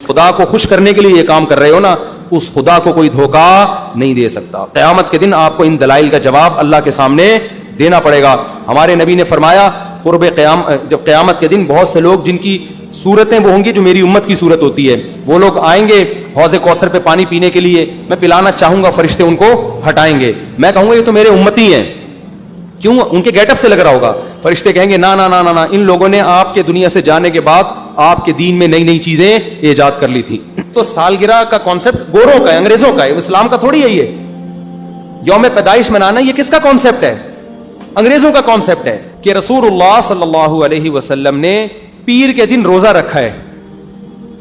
خدا کو خوش کرنے کے لیے یہ کام کر رہے ہو نا, اس خدا کو کوئی دھوکہ نہیں دے سکتا. قیامت کے دن آپ کو ان دلائل کا جواب اللہ کے سامنے دینا پڑے گا. ہمارے نبی نے فرمایا جب قیامت کے دن بہت سے لوگ جن کی صورتیں وہ ہوں گی جو میری امت کی صورت ہوتی ہے, وہ لوگ آئیں گے حوض کوثر پہ پانی پینے کے لیے, میں پلانا چاہوں گا, فرشتے ان کو ہٹائیں گے, میں کہوں گا یہ تو میرے امتی ہیں. کیوں؟ ان کے گیٹ اپ سے لگ رہا ہوگا. فرشتے کہیں گے نا نا نا نا, ان لوگوں نے آپ کے دنیا سے جانے کے بعد آپ کے دین میں نئی نئی چیزیں ایجاد کر لی تھی. تو سالگرہ کا کانسیپٹ گوروں کا ہے, انگریزوں کا ہے, اسلام کا تھوڑی ہے. یہ یوم پیدائش منانا یہ کس کا کانسیپٹ ہے؟ انگریزوں کا کانسیپٹ ہے کہ رسول اللہ صلی اللہ علیہ وسلم نے پیر کے دن روزہ رکھا ہے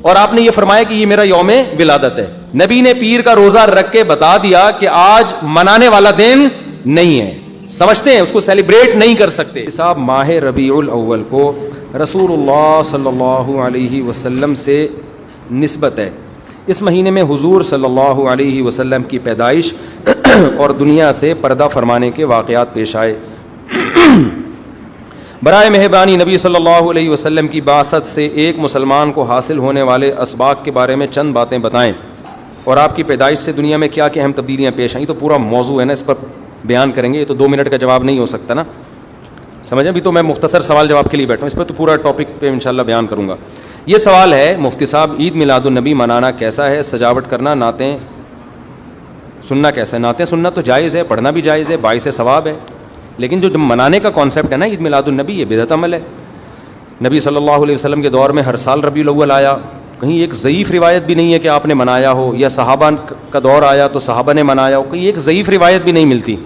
اور آپ نے یہ فرمایا کہ یہ میرا یوم ولادت ہے. نبی نے پیر کا روزہ رکھ کے بتا دیا کہ آج منانے والا دن نہیں ہے, سمجھتے ہیں اس کو سیلیبریٹ نہیں کر سکتے. صاحب ماہ ربیع الاول کو رسول اللہ صلی اللہ علیہ وسلم سے نسبت ہے. اس مہینے میں حضور صلی اللہ علیہ وسلم کی پیدائش اور دنیا سے پردہ فرمانے کے واقعات پیش آئے. برائے مہربانی نبی صلی اللہ علیہ وسلم کی بعثت سے ایک مسلمان کو حاصل ہونے والے اسباق کے بارے میں چند باتیں بتائیں, اور آپ کی پیدائش سے دنیا میں کیا کیا اہم تبدیلیاں پیش آئیں. تو پورا موضوع ہے نا, اس پر بیان کریں گے. یہ تو 2 منٹ کا جواب نہیں ہو سکتا نا, سمجھیں. ابھی تو میں مختصر سوال جواب کے لیے بیٹھا ہوں, اس پر تو پورا ٹاپک پہ انشاءاللہ بیان کروں گا. یہ سوال ہے مفتی صاحب, عید میلاد النبی منانا کیسا ہے؟ سجاوٹ کرنا, نعتیں سننا کیسا ہے؟ نعتیں سننا تو جائز ہے, پڑھنا بھی جائز ہے, باعث ثواب ہے. لیکن جو منانے کا کانسیپٹ ہے نا عید میلاد النبی, یہ بدعت عمل ہے. نبی صلی اللہ علیہ وسلم کے دور میں ہر سال ربیع الاول آیا, کہیں ایک ضعیف روایت بھی نہیں ہے کہ آپ نے منایا ہو, یا صحابہ کا دور آیا تو صحابہ نے منایا ہو, کہیں ایک ضعیف روایت بھی نہیں ملتی.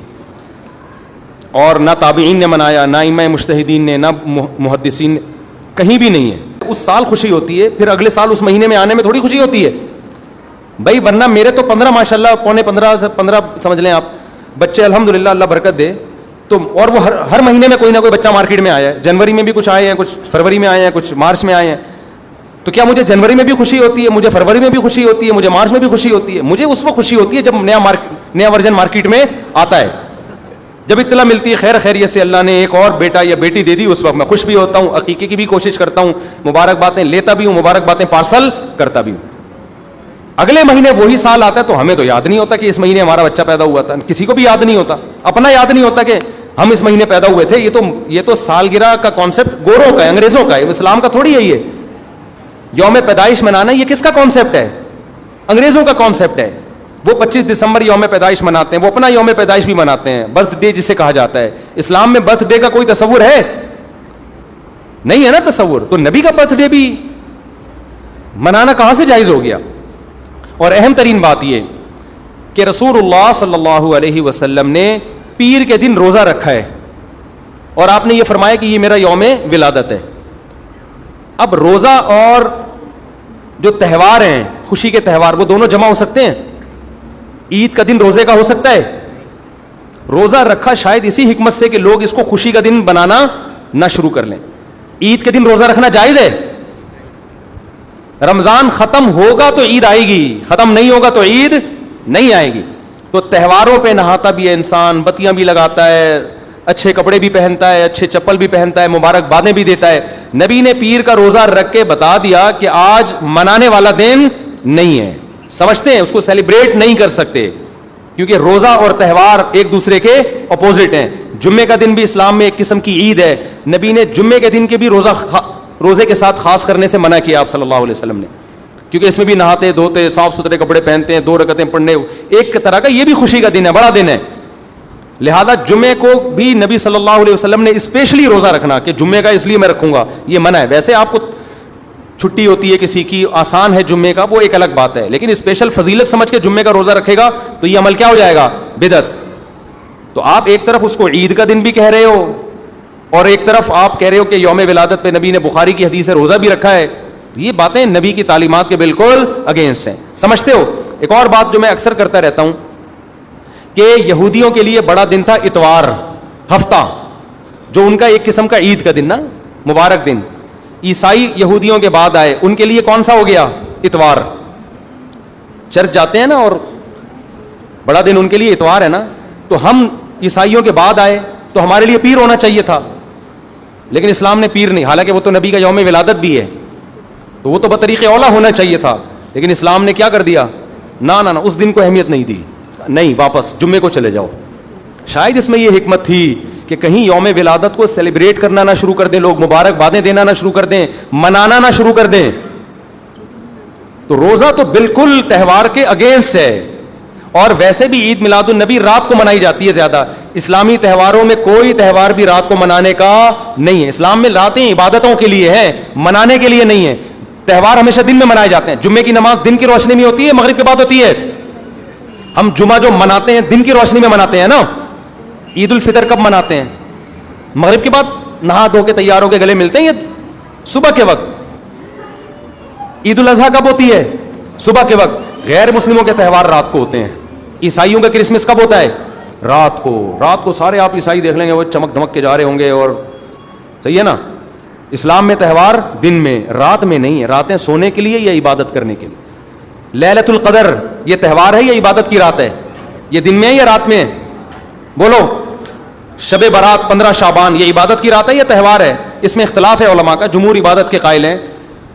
اور نہ تابعین نے منایا, نہ ائمہ مجتہدین نے, نہ محدثین نے, کہیں بھی نہیں ہے. اس سال خوشی ہوتی ہے, پھر اگلے سال اس مہینے میں آنے میں تھوڑی خوشی ہوتی ہے بھائی. ورنہ میرے تو 15 ماشاءاللہ, پونے 15 سے 15 سمجھ لیں آپ بچے, الحمدللہ اللہ برکت دے. تو اور وہ ہر مہینے میں کوئی نہ کوئی بچہ مارکیٹ میں آیا ہے. جنوری میں بھی کچھ آئے ہیں, کچھ فروری میں آئے ہیں, کچھ مارچ میں آئے ہیں. تو کیا مجھے جنوری میں بھی خوشی ہوتی ہے, مجھے فروری میں بھی خوشی ہوتی ہے, مجھے مارچ میں بھی خوشی ہوتی ہے؟ مجھے اس وقت خوشی ہوتی ہے جب نیا ورژن مارکیٹ میں آتا ہے, جب اطلاع ملتی ہے خیر خیریت سے اللہ نے ایک اور بیٹا یا بیٹی دے دی, اس وقت میں خوش بھی ہوتا ہوں, عقیقے کی بھی کوشش کرتا ہوں, مبارک باتیں لیتا بھی ہوں, مبارک باتیں پارسل کرتا بھی ہوں. اگلے مہینے وہی سال آتا ہے تو ہمیں تو یاد نہیں ہوتا کہ اس مہینے ہمارا بچہ پیدا ہوا تھا. کسی کو بھی یاد نہیں ہوتا, اپنا یاد نہیں ہوتا کہ ہم اس مہینے پیدا ہوئے تھے. یہ تو سالگرہ کا کانسیپٹ گوروں کا ہے, انگریزوں کا ہے, اسلام کا تھوڑی ہے. یہ یوم پیدائش منانا یہ کس کا کانسیپٹ ہے؟ انگریزوں کا کانسیپٹ ہے. وہ 25 دسمبر یوم پیدائش مناتے ہیں, وہ اپنا یوم پیدائش بھی مناتے ہیں, برتھ ڈے جسے کہا جاتا ہے. اسلام میں برتھ ڈے کا کوئی تصور ہے نہیں ہے نا تصور. تو نبی کا برتھ ڈے بھی منانا کہاں سے جائز ہو گیا؟ اور اہم ترین بات یہ کہ رسول اللہ صلی اللہ علیہ وسلم نے پیر کے دن روزہ رکھا ہے اور آپ نے یہ فرمایا کہ یہ میرا یوم ولادت ہے. اب روزہ اور جو تہوار ہیں, خوشی کے تہوار, وہ دونوں جمع ہو سکتے ہیں؟ عید کا دن روزے کا ہو سکتا ہے؟ روزہ رکھا شاید اسی حکمت سے کہ لوگ اس کو خوشی کا دن بنانا نہ شروع کر لیں. عید کے دن روزہ رکھنا جائز ہے. رمضان ختم ہوگا تو عید آئے گی, ختم نہیں ہوگا تو عید نہیں آئے گی. تو تہواروں پہ نہاتا بھی ہے انسان, بتیاں بھی لگاتا ہے, اچھے کپڑے بھی پہنتا ہے, اچھے چپل بھی پہنتا ہے, مبارک بادیں بھی دیتا ہے. نبی نے پیر کا روزہ رکھ کے بتا دیا کہ آج منانے والا دن نہیں ہے. سمجھتے ہیں اس کو سیلیبریٹ نہیں کر سکتے, کیونکہ روزہ اور تہوار ایک دوسرے کے اپوزٹ ہیں. جمعے کا دن بھی اسلام میں ایک قسم کی عید ہے. نبی نے جمعے کے دن کے بھی روزے کے ساتھ خاص کرنے سے منع کیا آپ صلی اللہ علیہ وسلم نے, کیونکہ اس میں بھی نہاتے دھوتے, صاف ستھرے کپڑے پہنتے ہیں, 2 رکعتیں پڑھنے, ایک طرح کا یہ بھی خوشی کا دن ہے, بڑا دن ہے. لہذا جمعے کو بھی نبی صلی اللہ علیہ وسلم نے اسپیشلی روزہ رکھنا کہ جمعے کا اس لیے میں رکھوں گا, یہ منع ہے. ویسے آپ کو چھٹی ہوتی ہے کسی کی, آسان ہے جمعے کا, وہ ایک الگ بات ہے, لیکن اسپیشل فضیلت سمجھ کے جمعے کا روزہ رکھے گا تو یہ عمل کیا ہو جائے گا؟ بدعت. تو آپ ایک طرف اس کو عید کا دن بھی کہہ رہے ہو اور ایک طرف آپ کہہ رہے ہو کہ یوم ولادت پہ نبی نے بخاری کی حدیث سے روزہ بھی رکھا ہے. یہ باتیں نبی کی تعلیمات کے بالکل اگینسٹ ہیں, سمجھتے ہو. ایک اور بات جو میں اکثر کرتا رہتا ہوں کہ یہودیوں کے لیے بڑا دن تھا اتوار, ہفتہ, جو ان کا ایک قسم کا عید کا دن نا, مبارک دن. عیسائی یہودیوں کے بعد آئے, ان کے لیے کون سا ہو گیا؟ اتوار. چرچ جاتے ہیں نا, اور بڑا دن ان کے لیے اتوار ہے نا. تو ہم عیسائیوں کے بعد آئے تو ہمارے لیے پیر ہونا چاہیے تھا, لیکن اسلام نے پیر نہیں, حالانکہ وہ تو نبی کا یوم ولادت بھی ہے. تو وہ تو بطریق اولا ہونا چاہیے تھا، لیکن اسلام نے کیا کر دیا، نہ اس دن کو اہمیت نہیں دی، نہیں واپس جمعے کو چلے جاؤ. شاید اس میں یہ حکمت تھی کہ کہیں یوم ولادت کو سیلیبریٹ کرنا نہ شروع کر دیں لوگ، مبارکبادیں دینا نہ شروع کر دیں، منانا نہ شروع کر دیں. تو روزہ تو بالکل تہوار کے اگینسٹ ہے. اور ویسے بھی عید میلاد النبی رات کو منائی جاتی ہے زیادہ. اسلامی تہواروں میں کوئی تہوار بھی رات کو منانے کا نہیں ہے. اسلام میں راتیں عبادتوں کے لیے ہیں، منانے کے لیے نہیں ہے. تہوار ہمیشہ دن میں منائے جاتے ہیں. جمعے کی نماز دن کی روشنی میں ہوتی ہے، مغرب کے بعد ہوتی ہے. ہم جمعہ جو مناتے ہیں دن کی روشنی میں مناتے ہیں نا. عید الفطر کب مناتے ہیں؟ مغرب کے بعد نہا دھو کے تیار ہو کے گلے ملتے ہیں یا صبح کے وقت؟ عید الاضحیٰ کب ہوتی ہے؟ صبح کے وقت. غیر مسلموں کے تہوار رات کو ہوتے ہیں. عیسائیوں کا کرسمس کب ہوتا ہے؟ رات کو. رات کو سارے آپ عیسائی دیکھ لیں گے وہ چمک دھمک کے جا رہے ہوں گے، اور صحیح ہے نا. اسلام میں تہوار دن میں، رات میں نہیں ہے. راتیں سونے کے لیے یا عبادت کرنے کے لیے. لیلۃ القدر یہ تہوار ہے یا عبادت کی رات ہے؟ یہ دن میں ہے یا رات میں ہے؟ بولو. شب برات 15 شعبان یہ عبادت کی رات ہے یا تہوار ہے؟ اس میں اختلاف ہے علماء کا. جمہور عبادت کے قائل ہیں.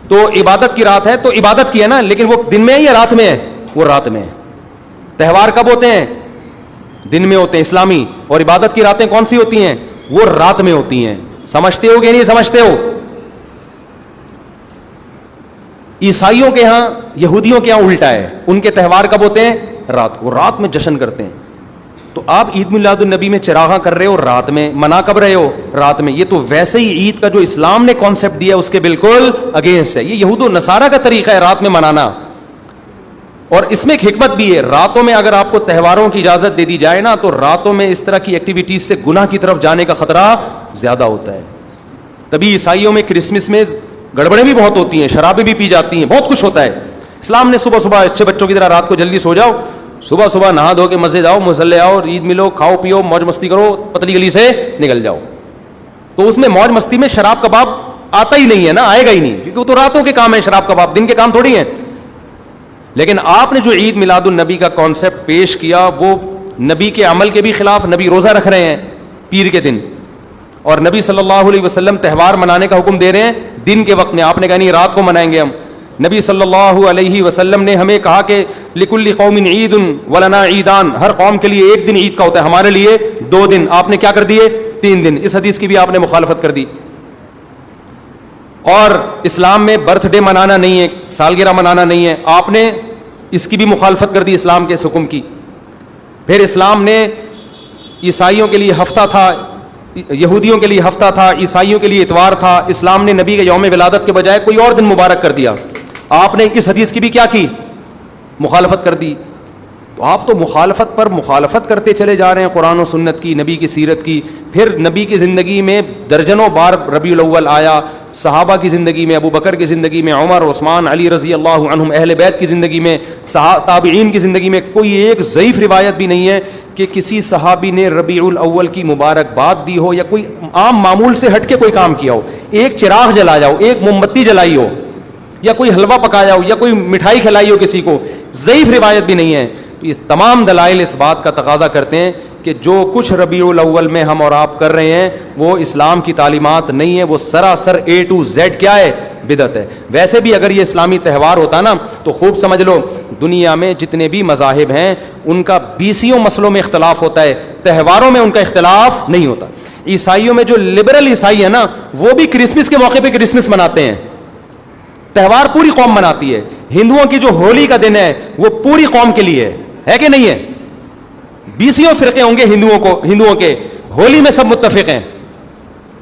تو عبادت کی رات ہے تو عبادت کی ہے نا، لیکن وہ دن میں ہے یا رات میں ہے؟ وہ رات میں ہے. تہوار کب ہوتے ہیں؟ دن میں ہوتے ہیں اسلامی. اور عبادت کی راتیں کون سی ہوتی ہیں؟ وہ رات میں ہوتی ہیں. سمجھتے ہو کہ نہیں سمجھتے ہو؟ عیسائیوں کے ہاں، یہودیوں کے ہاں الٹا ہے. ان کے تہوار کب ہوتے ہیں؟ رات کو. رات میں جشن کرتے ہیں. تو آپ عید میلاد النبی میں چراغاں کر رہے ہو رات میں، منا کب رہے ہو؟ رات میں. یہ تو ویسے ہی عید کا جو اسلام نے کانسیپٹ دیا اس کے بالکل اگینسٹ ہے. یہ یہود و نصارہ کا طریقہ ہے رات میں منانا. اور اس میں ایک حکمت بھی ہے. راتوں میں اگر آپ کو تہواروں کی اجازت دے دی جائے نا تو راتوں میں اس طرح کی ایکٹیویٹیز سے گناہ کی طرف جانے کا خطرہ زیادہ ہوتا ہے. تبھی عیسائیوں میں کرسمس میں گڑبڑیں بھی بہت ہوتی ہیں، شرابیں بھی پی جاتی ہیں، بہت کچھ ہوتا ہے. اسلام نے صبح صبح اچھے بچوں کی طرح رات کو جلدی سو جاؤ، صبح صبح نہا دھو کے مسجد آؤ، مصلی آؤ، عید ملو، کھاؤ پیو، موج مستی کرو، پتلی گلی سے نکل جاؤ. تو اس میں موج مستی میں شراب کباب آتا ہی نہیں ہے نا، آئے گا ہی نہیں، کیونکہ وہ تو راتوں کے کام ہے. شراب کباب دن کے کام تھوڑی ہیں. لیکن آپ نے جو عید میلاد النبی کا کانسیپٹ پیش کیا وہ نبی کے عمل کے بھی خلاف. نبی روزہ رکھ رہے ہیں پیر کے دن، اور نبی صلی اللہ علیہ وسلم تہوار منانے کا حکم دے رہے ہیں دن کے وقت میں. آپ نے کہا نہیں رات کو منائیں گے ہم. نبی صلی اللہ علیہ وسلم نے ہمیں کہا کہ لکل قوم عید ولنا عیدان، ہر قوم کے لیے ایک دن عید کا ہوتا ہے، ہمارے لیے 2 دن. آپ نے کیا کر دیے؟ 3 دن. اس حدیث کی بھی آپ نے مخالفت کر دی. اور اسلام میں برتھ ڈے منانا نہیں ہے، سالگرہ منانا نہیں ہے، آپ نے اس کی بھی مخالفت کر دی اسلام کے اس حکم کی. پھر اسلام نے عیسائیوں کے لیے ہفتہ تھا، یہودیوں کے لیے ہفتہ تھا، عیسائیوں کے لیے اتوار تھا. اسلام نے نبی کے یوم ولادت کے بجائے کوئی اور دن مبارک کر دیا. آپ نے اس حدیث کی بھی کیا کی؟ مخالفت کر دی. تو آپ تو مخالفت پر مخالفت کرتے چلے جا رہے ہیں قرآن و سنت کی، نبی کی سیرت کی. پھر نبی کی زندگی میں درجنوں بار ربیع الاول آیا، صحابہ کی زندگی میں، ابو بکر کی زندگی میں، عمر، عثمان، علی رضی اللہ عنہم، اہل بیت کی زندگی میں، تابعین کی زندگی میں کوئی ایک ضعیف روایت بھی نہیں ہے کہ کسی صحابی نے ربیع الاول کی مبارکباد دی ہو یا کوئی عام معمول سے ہٹ کے کوئی کام کیا ہو. ایک چراغ جلایا ہو، ایک موم بتی جلائی ہو، یا کوئی حلوہ پکایا ہو، یا کوئی مٹھائی کھلائی ہو کسی کو، ضعیف روایت بھی نہیں ہے. یہ تمام دلائل اس بات کا تقاضا کرتے ہیں کہ جو کچھ ربیع الاول میں ہم اور آپ کر رہے ہیں وہ اسلام کی تعلیمات نہیں ہے، وہ سراسر A to Z کیا ہے؟ بدعت ہے. ویسے بھی اگر یہ اسلامی تہوار ہوتا نا تو خوب سمجھ لو دنیا میں جتنے بھی مذاہب ہیں ان کا 20 مسئلوں میں اختلاف ہوتا ہے، تہواروں میں ان کا اختلاف نہیں ہوتا. عیسائیوں میں جو لبرل عیسائی ہے نا وہ بھی کرسمس کے موقع پہ کرسمس مناتے ہیں، تہوار پوری قوم مناتی ہے. ہندوؤں کی جو ہولی کا دن ہے وہ پوری قوم کے لیے ہے کہ نہیں ہے؟ 20 فرقے ہوں گے ہندوؤں کے، ہولی میں سب متفق ہیں.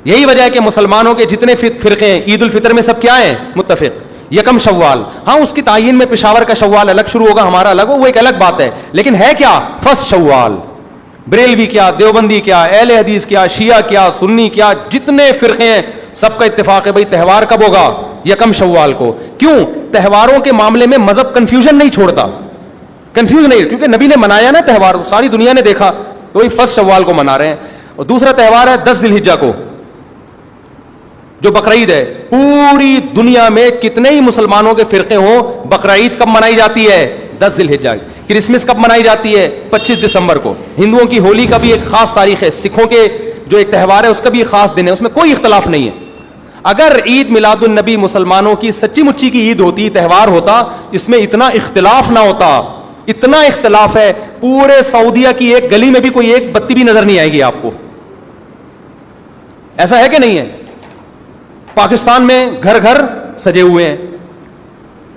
یہی وجہ ہے کہ مسلمانوں کے جتنے فرقے ہیں عید الفطر میں سب کیا ہیں؟ متفق. یکم شوال، ہاں اس کی تعین میں پشاور کا شوال الگ شروع ہوگا، ہمارا الگ ہو، وہ ایک الگ بات ہے، لیکن ہے کیا؟ فرسٹ شوال. بریلوی کیا، دیوبندی کیا، اہل حدیث کیا، شیعہ کیا، سنی کیا، جتنے فرقے ہیں سب کا اتفاق ہے بھائی تہوار کب ہوگا؟ یکم شوال کو. کیوں؟ تہواروں کے معاملے میں مذہب کنفیوژن نہیں چھوڑتا، کنفیوز نہیں، کیونکہ نبی نے منایا نا تہوار، ساری دنیا نے دیکھا، تو وہی فرسٹ شوال کو منا رہے ہیں. اور دوسرا تہوار ہے 10 ذی الحجہ کو جو بقرعید ہے. پوری دنیا میں کتنے ہی مسلمانوں کے فرقے ہوں، بقرعید کب منائی جاتی ہے؟ 10 ذی الحجہ. کرسمس کب منائی جاتی ہے؟ 25 دسمبر کو. ہندوؤں کی ہولی کا بھی ایک خاص تاریخ ہے، سکھوں کے جو ایک تہوار ہے اس کا بھی ایک خاص دن ہے، اس میں کوئی اختلاف نہیں ہے. اگر عید میلاد النبی مسلمانوں کی سچی مچی کی عید ہوتی, تہوار ہوتا, اس میں اتنا اختلاف نہ ہوتا. اتنا اختلاف ہے, پورے سعودیہ کی ایک گلی میں بھی کوئی ایک بتی بھی نظر نہیں آئے گی آپ کو. ایسا ہے کہ نہیں ہے؟ پاکستان میں گھر گھر سجے ہوئے ہیں,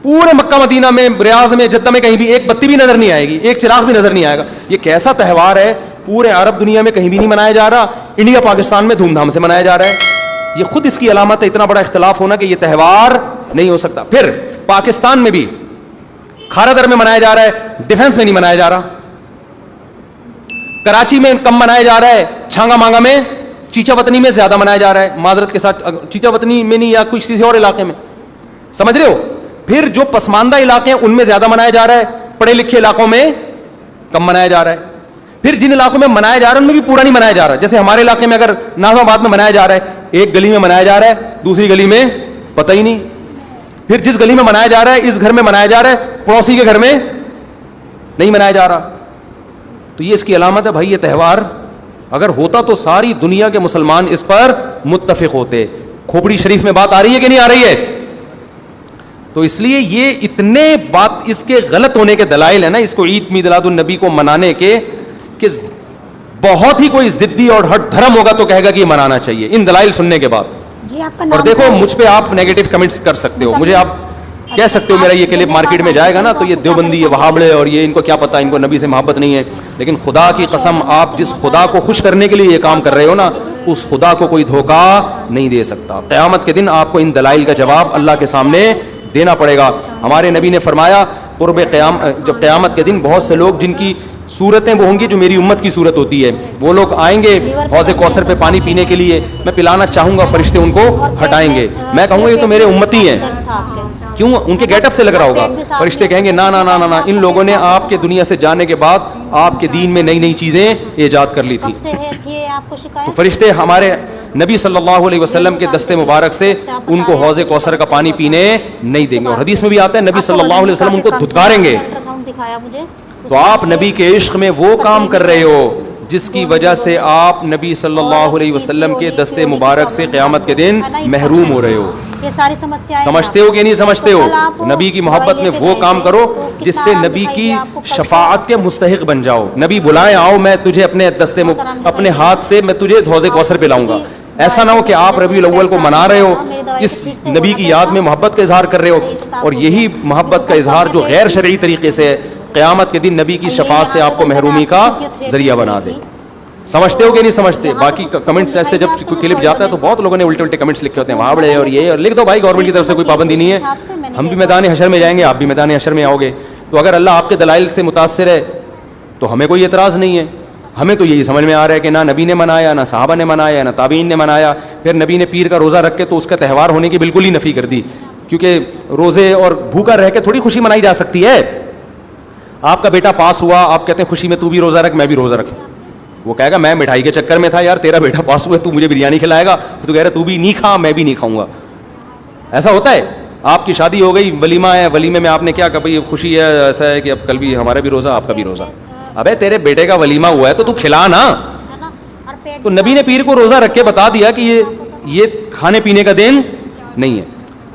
پورے مکہ مدینہ میں, ریاض میں, جدہ میں کہیں بھی ایک بتی بھی نظر نہیں آئے گی, ایک چراغ بھی نظر نہیں آئے گا. یہ کیسا تہوار ہے؟ پورے عرب دنیا میں کہیں بھی نہیں منایا جا رہا, انڈیا پاکستان میں دھوم دھام سے منایا جا رہا ہے. یہ خود اس کی علامت ہے, اتنا بڑا اختلاف ہونا کہ یہ تہوار نہیں ہو سکتا. پھر پاکستان میں بھی کھارا در میں منایا جا رہا ہے, ڈیفنس میں نہیں منایا جا رہا. کراچی میں کم منایا جا رہا ہے, چھانگا مانگا میں, چیچا وطنی میں زیادہ منایا جا رہا ہے. معذرت کے ساتھ, چیچا وطنی میں نہیں, یا کچھ کسی اور علاقے میں, سمجھ رہے ہو. پھر جو پسماندہ علاقے ہیں ان میں زیادہ منایا جا رہا ہے, پڑھے لکھے علاقوں میں کم منایا جا رہا ہے. پھر جن علاقوں میں منایا جا رہا ہے ان میں بھی پورا نہیں منایا جا رہا. جیسے ہمارے علاقے میں اگر ناظم آباد میں منایا جا رہا ہے, ایک گلی میں منایا جا رہا ہے, دوسری گلی میں پتہ ہی نہیں. پھر جس گلی میں منایا جا رہا ہے, اس گھر میں منایا جا رہا ہے, پڑوسی کے گھر میں نہیں منایا جا رہا. تو یہ اس کی علامت ہے بھائی, یہ تہوار اگر ہوتا تو ساری دنیا کے مسلمان اس پر متفق ہوتے. کھوپڑی شریف میں بات آ رہی ہے کہ نہیں آ رہی ہے؟ تو اس لیے یہ اتنے بات اس کے غلط ہونے کے دلائل ہیں نا, اس کو عید میلاد النبی کو منانے کے, کہ بہت ہی کوئی ضدی اور ہٹ دھرم ہوگا تو کہے گا کہ یہ منانا چاہیے ان دلائل سننے کے بعد. جی آپ کا نام. اور دیکھو مجھ پہ آپ نیگیٹو کمنٹس کر سکتے ہو, مجھے آپ کہہ سکتے ہو میرا یہ کلپ مارکیٹ میں جائے گا نا تو یہ دیوبندی, یہ وہابڑے, اور یہ ان کو کیا پتا, ان کو نبی سے محبت نہیں ہے. لیکن خدا کی قسم, آپ جس خدا کو خوش کرنے کے لیے یہ کام کر رہے ہو نا, اس خدا کو کوئی دھوکہ نہیں دے سکتا. قیامت کے دن آپ کو ان دلائل کا جواب اللہ کے سامنے دینا پڑے گا. ہمارے نبی نے فرمایا قرب جب قیامت کے دن بہت سے لوگ جن کی صورتیں وہ ہوں گی جو میری امت کی صورت ہوتی ہے, وہ لوگ آئیں گے حوض کوثر پہ پانی پینے کے لیے, میں پلانا چاہوں گا, فرشتے ان کو ہٹائیں گے, میں کہوں گا یہ تو میرے امتی ہیں. کیوں؟ ان کے گیٹ اپ سے لگ رہا ہوگا. فرشتے کہیں گے نا نا نا نا, ان لوگوں نے آپ کے دنیا سے جانے کے بعد آپ کے دین میں نئی نئی چیزیں ایجاد کر لی تھی. تو فرشتے ہمارے نبی صلی اللہ علیہ وسلم کے دستے مبارک سے ان کو حوض کوثر کا پانی پینے نہیں دیں گے. اور حدیث میں بھی آتا ہے نبی صلی اللہ علیہ وسلم ان کو دھتکاریں گے. تو آپ نبی کے عشق میں وہ کام کر رہے ہو جس کی وجہ سے آپ نبی صلی اللہ علیہ وسلم کے دستے مبارک سے قیامت کے دن محروم ہو رہے ہو. سمجھتے ہو کہ نہیں سمجھتے ہو؟ نبی کی محبت میں وہ کام کرو جس سے نبی کی شفاعت کے مستحق بن جاؤ. نبی بلائیں, آؤ میں تجھے اپنے اپنے ہاتھ سے میں تجھے حوض کوثر پلاؤں گا. ایسا نہ ہو کہ آپ ربیع الاول کو منا رہے ہو, اس نبی کی یاد میں محبت کا اظہار کر رہے ہو, اور یہی محبت کا اظہار جو غیر شرعی طریقے سے قیامت کے دن نبی کی شفاعت سے آپ کو محرومی کا ذریعہ بنا دے. سمجھتے ہو کہ نہیں سمجھتے؟ باقی کمنٹس ایسے جب کوئی کلپ جاتا ہے تو بہت لوگوں نے الٹے الٹے کمنٹس لکھے ہوتے ہیں, وہاں بڑے اور یہ, اور لکھ دو بھائی گورنمنٹ کی طرف سے کوئی پابندی نہیں ہے, ہم بھی میدان حشر میں جائیں گے, آپ بھی میدان حشر میں آؤ گے. تو اگر اللہ آپ کے دلائل سے متاثر ہے تو ہمیں کوئی اعتراض نہیں ہے. ہمیں تو یہی سمجھ میں آ رہا ہے کہ نہ نبی نے منایا, نہ صحابہ نے منایا, نہ تابعین نے منایا. پھر نبی نے پیر کا روزہ رکھ کے تو اس کا تہوار ہونے کی بالکل ہی نفی کر دی, کیونکہ روزے اور بھوکا رہ کے تھوڑی خوشی منائی جا سکتی ہے. آپ کا بیٹا پاس ہوا, آپ کہتے ہیں خوشی میں تو بھی روزہ رکھ, میں بھی روزہ رکھ. وہ کہے گا میں مٹھائی کے چکر میں تھا یار, تیرا بیٹا پاس ہوا, تو مجھے بریانی کھلائے گا, تو کہہ رہا تو بھی نہیں کھا, میں بھی نہیں کھاؤں گا. ایسا ہوتا ہے. آپ کی شادی ہو گئی, ولیمہ ہے, ولیمے میں آپ نے کیا کہا بھائی خوشی ہے, ایسا ہے کہ اب کل بھی ہمارا بھی روزہ, آپ کا بھی روزہ. ابے تیرے بیٹے کا ولیمہ ہوا ہے تو کھلا نا. تو نبی نے پیر کو روزہ رکھ کے بتا دیا کہ یہ کھانے پینے کا دن نہیں ہے.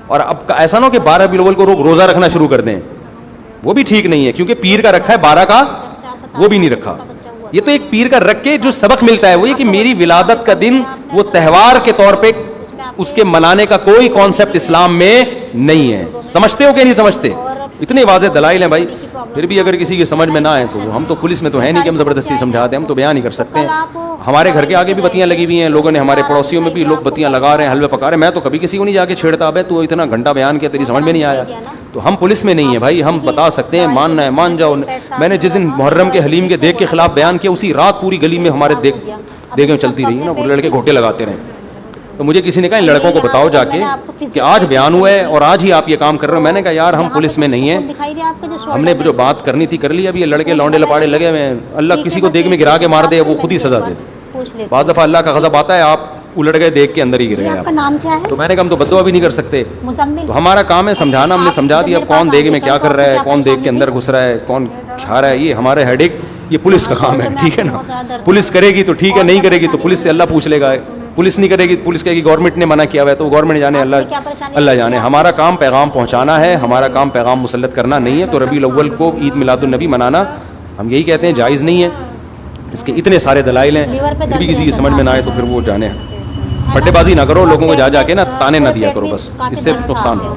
اور اب ایسا نہ ہو کہ 12 ربیع الاول کو لوگ روزہ رکھنا شروع کر دیں, وہ بھی ٹھیک نہیں ہے, کیونکہ پیر کا رکھا ہے 12 کا وہ بھی نہیں رکھا. یہ تو ایک پیر کا رکھ کے جو سبق ملتا ہے وہ یہ کہ میری ولادت کا دن وہ تہوار کے طور پہ اس کے منانے کا کوئی کانسیپٹ اسلام میں نہیں ہے. سمجھتے ہو کہ نہیں سمجھتے؟ اتنے واضح دلائل ہیں بھائی. پھر بھی اگر کسی کی سمجھ میں نہ آئے تو ہم تو پولیس میں تو ہے نہیں کہ ہم زبردستی سمجھا دیں, ہم تو بیان نہیں کر سکتے ہیں. ہمارے گھر کے آگے بھی بتیاں لگی ہوئی ہیں, لوگوں نے ہمارے پڑوسیوں میں بھی لوگ بتیاں لگا رہے ہیں, حلوے پکا رہے ہیں. میں تو کبھی کسی کو نہیں جا کے چھیڑتا, ابے تو اتنا گھنٹہ بیان کیا, تیری سمجھ میں نہیں آیا. تو ہم پولیس میں نہیں ہیں بھائی, ہم بتا سکتے ہیں, ماننا ہے مان جاؤ. میں نے جس دن محرم کے حلیم کے دیگ کے خلاف بیان کیا, اسی رات پوری گلی میں ہمارے دیگیں چلتی رہی نا, وہ لڑکے گھوٹے لگاتے رہے. تو مجھے کسی نے کہا ان لڑکوں کو بتاؤ جا کے کہ آج بیان ہوا ہے اور آج ہی آپ یہ کام کر رہے ہو. میں نے کہا یار ہم پولیس میں نہیں ہیں, ہم نے جو بات کرنی تھی کر لی. اب یہ لڑکے لونڈے لپاڑے لگے ہوئے ہیں, اللہ کسی کو دیگ میں گرا کے مار دے وہ خود ہی سزا دے. بعض دفعہ اللہ کا غضب آتا ہے, آپ الٹ گئے دیکھ کے اندر ہی گر گئے. تو میں نے کہا ہم تو بددعا بھی نہیں کر سکتے, تو ہمارا کام ہے سمجھانا. ہم نے سمجھا دیا, اب کون دیگ میں کیا کر رہا ہے, کون دیگ کے اندر گھس رہا ہے, کون کھا رہا ہے, یہ ہمارے ہیڈ ایک, یہ پولیس کا کام ہے. ٹھیک ہے نا, پولیس کرے گی تو ٹھیک ہے, نہیں کرے گی تو پولیس سے اللہ پوچھ لے گا, پولیس نہیں کرے گی, پولیس کہے گی گورنمنٹ نے منع کیا ہوا ہے, تو گورنمنٹ جانے, اللہ جانے. ہمارا کام پیغام پہنچانا ہے, ہمارا کام پیغام مسلط کرنا نہیں ہے. تو ربیع الاول کو عید میلاد النبی منانا ہم یہی کہتے ہیں جائز نہیں ہے. اس کے اتنے سارے دلائل ہیں, پھر بھی کسی کی سمجھ میں نہ آئے تو پھر وہ جانے. پٹے بازی نہ کرو, لوگوں کو جا کے نا تانے نہ دیا کرو, بس اس سے نقصان ہو.